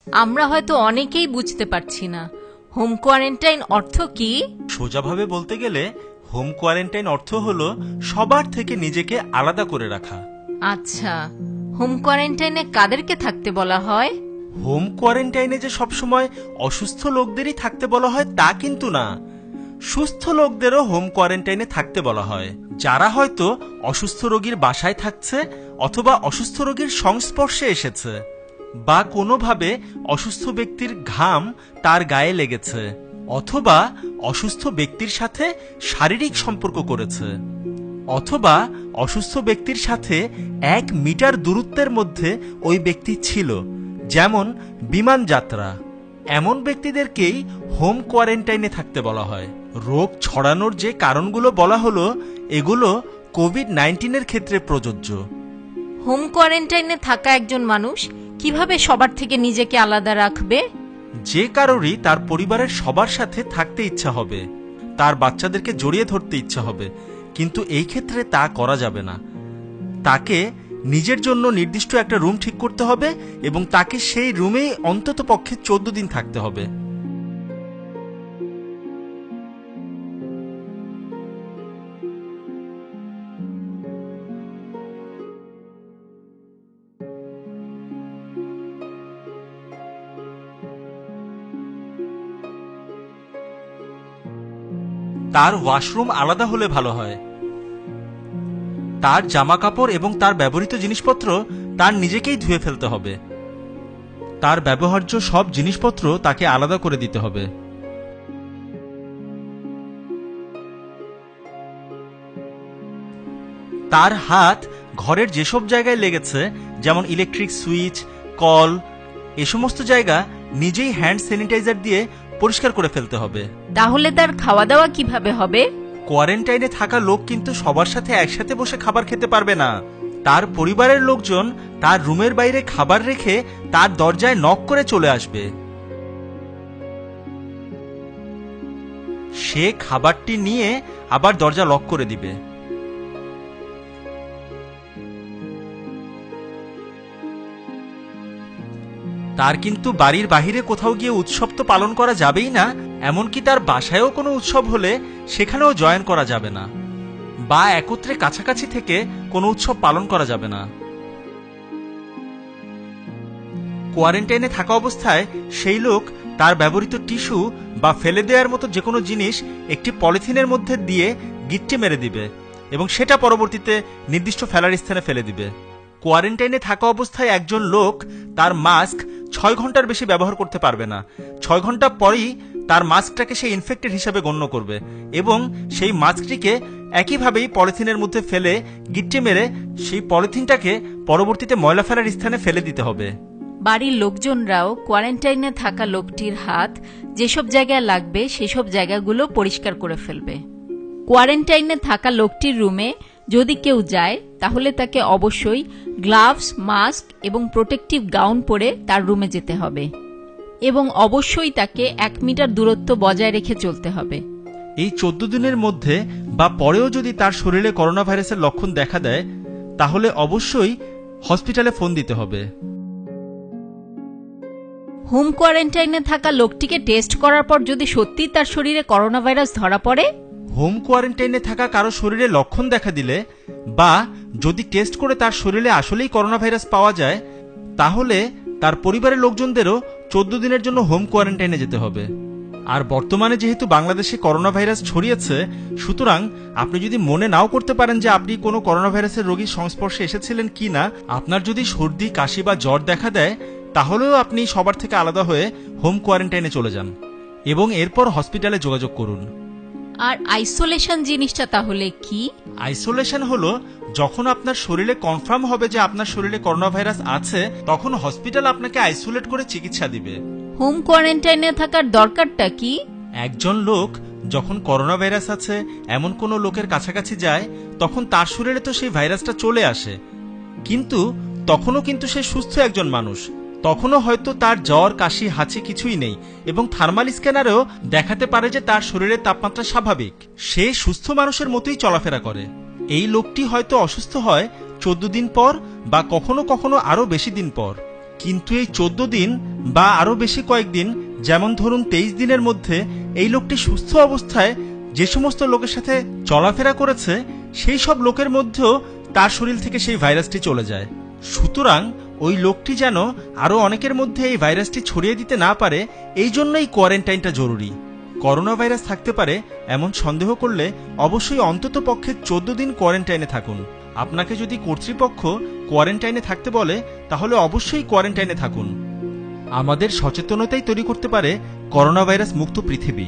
আমরা হয়তো অনেকেই বুঝতে পারছি না হোম কোয়ারেন্টাইন অর্থ কি। সোজাভাবে বলতে গেলে হোম কোয়ারেন্টাইন অর্থ হলো সবার থেকে নিজেকে আলাদা করে রাখা। আচ্ছা, হোম কোয়ারেন্টাইনে কাদেরকে থাকতে বলা হয়? হোম কোয়ারেন্টাইনে যে সবসময় অসুস্থ লোকদেরই থাকতে বলা হয় তা কিন্তু না, সুস্থ লোকদেরও হোম কোয়ারেন্টাইনে থাকতে বলা হয়। যারা হয়তো অসুস্থ রোগীর বাসায় থাকছে অথবা অসুস্থ রোগীর সংস্পর্শে এসেছে, বা কোনোভাবে অসুস্থ ব্যক্তির ঘাম তার গায়ে লেগেছে, অথবা অসুস্থ ব্যক্তির সাথে শারীরিক সম্পর্ক করেছে, অথবা অসুস্থ ব্যক্তির সাথে 1 মিটার দূরত্বের মধ্যে ওই ব্যক্তি ছিল, যেমন বিমান যাত্রা। এমন ব্যক্তিদেরকেই হোম কোয়ারেন্টাইনে থাকতে বলা হয়। রোগ ছড়ানোর যে কারণগুলো বলা হলো, এগুলো কোভিড-19 ক্ষেত্রে প্রযোজ্য। হোম কোয়ারেন্টাইনে থাকা একজন মানুষ কিভাবে সবার থেকে নিজেকে আলাদা রাখবে? যে কারোরই তার পরিবারের সবার সাথে থাকতে ইচ্ছা হবে, তার বাচ্চাদেরকে জড়িয়ে ধরতে ইচ্ছা হবে, কিন্তু এই ক্ষেত্রে তা করা যাবে না। তাকে নিজের জন্য নির্দিষ্ট একটা রুম ঠিক করতে হবে এবং তাকে সেই রুমেই অন্তত পক্ষে 14 দিন থাকতে হবে। তার ওয়াশরুম আলাদা হলে ভালো হয়। তার জামা কাপড় এবং তার ব্যবহৃত জিনিসপত্র তার নিজেকেই ধুয়ে ফেলতে হবে। তার ব্যবহার্য সব জিনিসপত্র তাকে আলাদা করে দিতে হবে। তার হাত ঘরের যেসব জায়গায় লেগেছে, যেমন ইলেকট্রিক সুইচ, কল, এ সমস্ত জায়গা নিজেই হ্যান্ড স্যানিটাইজার দিয়ে পরিষ্কার করে ফেলতে হবে। তাহলে তার খাওয়া দাওয়া কিভাবে হবে? কোয়ারেন্টাইনে থাকা লোক কিন্তু সবার সাথে একসাথে বসে খাবার খেতে পারবে না। তার পরিবারের লোকজন তার রুমের বাইরে খাবার রেখে তার দরজায় নক করে চলে আসবে। সে খাবারটি নিয়ে আবার দরজা লক করে দিবে। তার কিন্তু বাড়ির বাহিরে কোথাও গিয়ে উৎসব তো পালন করা যাবেই না, এমনকি তার বাসায়ও কোনো উৎসব হলে সেখানেও জয়েন করা যাবে না, বা একত্রে কাছাকাছি থেকে কোনো উৎসব পালন করা যাবে না। কোয়ারেন্টাইনে থাকা অবস্থায় সেই লোক তার ব্যবহৃত টিস্যু বা ফেলে দেওয়ার মতো যে কোনো জিনিস একটি পলিথিনের মধ্যে দিয়ে গিট্টে মেরে দিবে এবং সেটা পরবর্তীতে নির্দিষ্ট ফেলার স্থানে ফেলে দিবে। কোয়ারেন্টাইনে থাকা অবস্থায় একজন লোক তার মাস্ক 6 ঘন্টার বেশি ব্যবহার করতে পারবে না। 6 ঘন্টা পরেই তার মাস্কটাকে সে ইনফেক্টেড হিসাবে গণ্য করবে এবং সেই মাস্কটিকে একইভাবেই পলিথিনের মধ্যে ফেলে গিট্টে মেরে সেই পলিথিনটাকে পরবর্তীতে ময়লা ফেলার স্থানে ফেলে দিতে হবে। বাড়ির লোকজনরাও কোয়ারেন্টাইনে থাকা লোকটির হাত যেসব জায়গায় লাগবে সেসব জায়গাগুলো পরিষ্কার করে ফেলবে। কোয়ারেন্টাইনে থাকা লোকটির রুমে যদি কেউ যায় তাহলে তাকে অবশ্যই গ্লাভস, মাস্ক এবং প্রোটেক্টিভ গাউন পরে তার রুমে যেতে হবে এবং অবশ্যই তাকে 1 মিটার দূরত্ব বজায় রেখে চলতে হবে। এই 14 দিনের মধ্যে বা পরেও যদি তার শরীরে করোনা ভাইরাসের লক্ষণ দেখা দেয় তাহলে অবশ্যই হসপিটালে ফোন দিতে হবে। হোম কোয়ারেন্টাইনে থাকা লোকটিকে টেস্ট করার পর যদি সত্যি তার শরীরে করোনা ভাইরাস ধরা পড়ে, হোম কোয়ারেন্টাইনে থাকা কারো শরীরে লক্ষণ দেখা দিলে বা যদি টেস্ট করে তার শরীরে আসলেই করোনা ভাইরাস পাওয়া যায়, তাহলে তার পরিবারের লোকজনদেরও 14 দিনের জন্য হোম কোয়ারেন্টাইনে যেতে হবে। আর বর্তমানে যেহেতু বাংলাদেশে করোনা ভাইরাস ছড়িয়েছে, সুতরাং আপনি যদি মনে নাও করতে পারেন যে আপনি কোনো করোনা ভাইরাসের রোগীর সংস্পর্শে এসেছিলেন কিনা, আপনার যদি সর্দি, কাশি বা জ্বর দেখা দেয় তাহলেও আপনি সবার থেকে আলাদা হয়ে হোম কোয়ারেন্টাইনে চলে যান এবং এরপর হসপিটালে যোগাযোগ করুন। আর আইসোলেশন জিনিসটা তাহলে কি? আইসোলেশন হলো যখন আপনার শরীরে কনফার্ম হবে যে আপনার শরীরে করোনা ভাইরাস আছে, তখন হসপিটাল আপনাকে আইসোলেট করে চিকিৎসা দিবে। হোম কোয়ারেন্টাইনে থাকার দরকারটা কি? একজন লোক যখন করোনা ভাইরাস আছে এমন কোনো লোকের কাছাকাছি যায়, তখন তার শরীরে তো সেই ভাইরাসটা চলে আসে, কিন্তু তখনও কিন্তু সে সুস্থ একজন মানুষ। তখনও হয়তো তার জ্বর, কাশি, হাঁচি কিছুই নেই এবং থার্মাল স্ক্যানারেও দেখাতে পারে যে তার শরীরের তাপমাত্রা স্বাভাবিক। সে সুস্থ মানুষের মতোই চলাফেরা করে। এই লোকটি হয়তো অসুস্থ হয় 14 দিন পর বা কখনো কখনো আরো বেশি দিন পর, কিন্তু এই 14 দিন বা আরো বেশি কয়েকদিন, যেমন ধরুন 23 দিনের মধ্যে এই লোকটি সুস্থ অবস্থায় যে সমস্ত লোকের সাথে চলাফেরা করেছে সেই সব লোকের মধ্যেও তার শরীর থেকে সেই ভাইরাসটি চলে যায়। সুতরাং ওই লোকটি যেন আরো অনেকের মধ্যে এই ভাইরাসটি ছড়িয়ে দিতে না পারে, এই জন্যই কোয়ারেন্টাইনটা জরুরি। করোনা ভাইরাস থাকতে পারে এমন সন্দেহ করলে অবশ্যই অন্তত পক্ষে 14 দিন কোয়ারেন্টাইনে থাকুন। আপনাকে যদি কর্তৃপক্ষ কোয়ারেন্টাইনে থাকতে বলে তাহলে অবশ্যই কোয়ারেন্টাইনে থাকুন। আমাদের সচেতনতাই তৈরি করতে পারে করোনা ভাইরাস মুক্ত পৃথিবী।